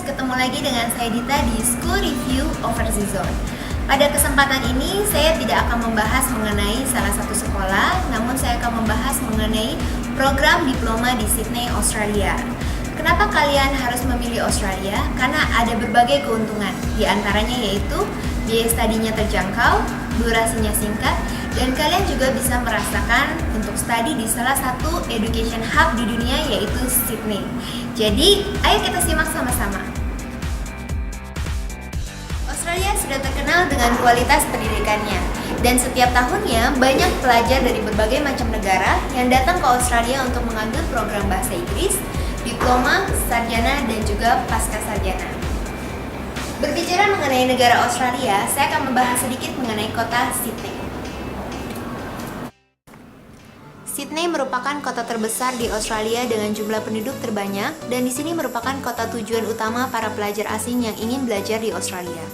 ketemu lagi dengan saya Dita di School Review Overseas Zone. Pada kesempatan ini, saya tidak akan membahas mengenai salah satu sekolah, namun saya akan membahas mengenai program diploma di Sydney, Australia. Kenapa kalian harus memilih Australia? Karena ada berbagai keuntungan, di antaranya yaitu biaya studinya terjangkau, durasinya singkat, dan kalian juga bisa merasakan untuk studi di salah satu education hub di dunia yaitu Sydney. Jadi, ayo kita simak sama-sama. Australia sudah terkenal dengan kualitas pendidikannya, dan setiap tahunnya banyak pelajar dari berbagai macam negara yang datang ke Australia untuk mengambil program bahasa Inggris, diploma, sarjana, dan juga pasca sarjana. Berbicara mengenai negara Australia, saya akan membahas sedikit mengenai kota Sydney. Sydney merupakan kota terbesar di Australia dengan jumlah penduduk terbanyak, dan di sini merupakan kota tujuan utama para pelajar asing yang ingin belajar di Australia.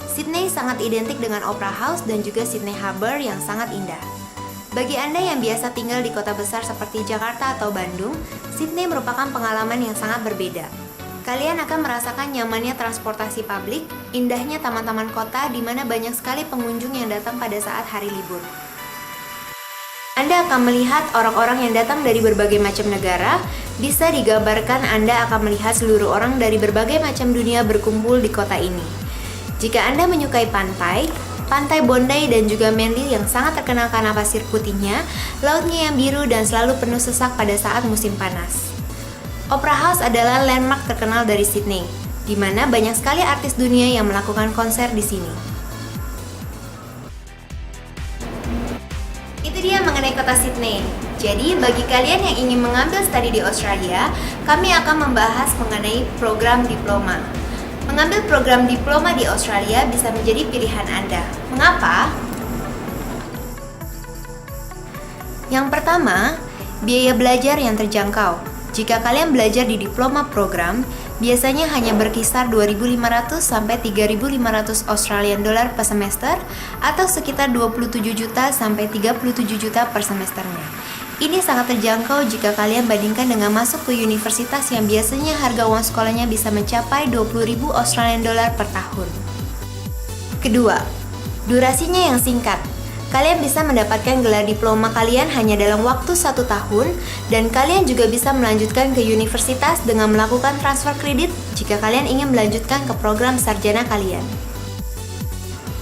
Sydney sangat identik dengan Opera House dan juga Sydney Harbour yang sangat indah. Bagi Anda yang biasa tinggal di kota besar seperti Jakarta atau Bandung, Sydney merupakan pengalaman yang sangat berbeda. Kalian akan merasakan nyamannya transportasi publik, indahnya taman-taman kota di mana banyak sekali pengunjung yang datang pada saat hari libur. Anda akan melihat orang-orang yang datang dari berbagai macam negara. Bisa digambarkan Anda akan melihat seluruh orang dari berbagai macam dunia berkumpul di kota ini. Jika Anda menyukai pantai, Pantai Bondi dan juga Manly yang sangat terkenal karena pasir putihnya, lautnya yang biru dan selalu penuh sesak pada saat musim panas. Opera House adalah landmark terkenal dari Sydney, di mana banyak sekali artis dunia yang melakukan konser di sini. Itu dia mengenai kota Sydney. Jadi, bagi kalian yang ingin mengambil studi di Australia, kami akan membahas mengenai program diploma. Mengambil program diploma di Australia bisa menjadi pilihan Anda. Mengapa? Yang pertama, biaya belajar yang terjangkau. Jika kalian belajar di diploma program, biasanya hanya berkisar 2.500 sampai 3.500 Australian dollar per semester atau sekitar 27 juta sampai 37 juta per semesternya. Ini sangat terjangkau jika kalian bandingkan dengan masuk ke universitas yang biasanya harga uang sekolahnya bisa mencapai 20.000 Australian dollar per tahun. Kedua, durasinya yang singkat. Kalian bisa mendapatkan gelar diploma kalian hanya dalam waktu 1 tahun, dan kalian juga bisa melanjutkan ke universitas dengan melakukan transfer kredit jika kalian ingin melanjutkan ke program sarjana kalian.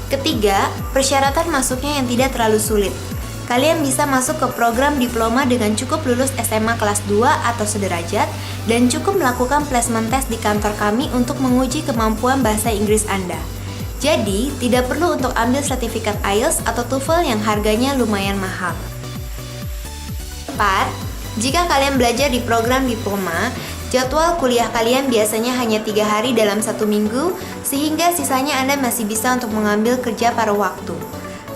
Ketiga, persyaratan masuknya yang tidak terlalu sulit. Kalian bisa masuk ke program diploma dengan cukup lulus SMA kelas 2 atau sederajat dan cukup melakukan placement test di kantor kami untuk menguji kemampuan bahasa Inggris Anda. Jadi, tidak perlu untuk ambil sertifikat IELTS atau TOEFL yang harganya lumayan mahal. 4. Jika kalian belajar di program diploma, jadwal kuliah kalian biasanya hanya 3 hari dalam 1 minggu, sehingga sisanya Anda masih bisa untuk mengambil kerja paruh waktu.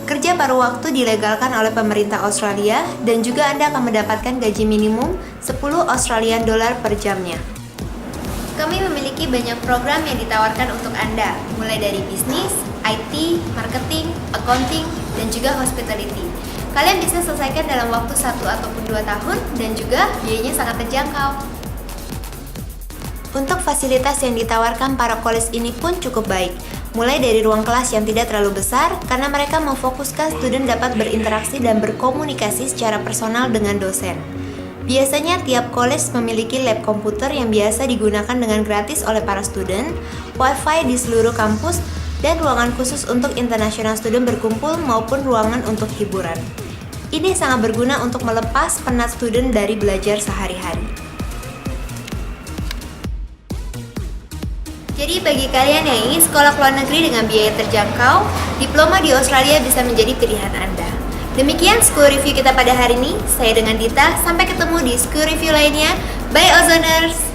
Kerja paruh waktu dilegalkan oleh pemerintah Australia, dan juga Anda akan mendapatkan gaji minimum 10 Australian dollar per jamnya. Kami memiliki banyak program yang ditawarkan untuk Anda, mulai dari bisnis, IT, marketing, accounting, dan juga hospitality. Kalian bisa selesaikan dalam waktu 1 ataupun 2 tahun, dan juga biayanya sangat terjangkau. Untuk fasilitas yang ditawarkan para college ini pun cukup baik, mulai dari ruang kelas yang tidak terlalu besar, karena mereka memfokuskan student dapat berinteraksi dan berkomunikasi secara personal dengan dosen. Biasanya tiap college memiliki lab komputer yang biasa digunakan dengan gratis oleh para student, wifi di seluruh kampus, dan ruangan khusus untuk international student berkumpul maupun ruangan untuk hiburan. Ini sangat berguna untuk melepas penat student dari belajar sehari-hari. Jadi bagi kalian yang ingin sekolah ke luar negeri dengan biaya terjangkau, diploma di Australia bisa menjadi pilihan Anda. Demikian School Review kita pada hari ini. Saya dengan Dita, sampai ketemu di School Review lainnya. Bye Ozoners!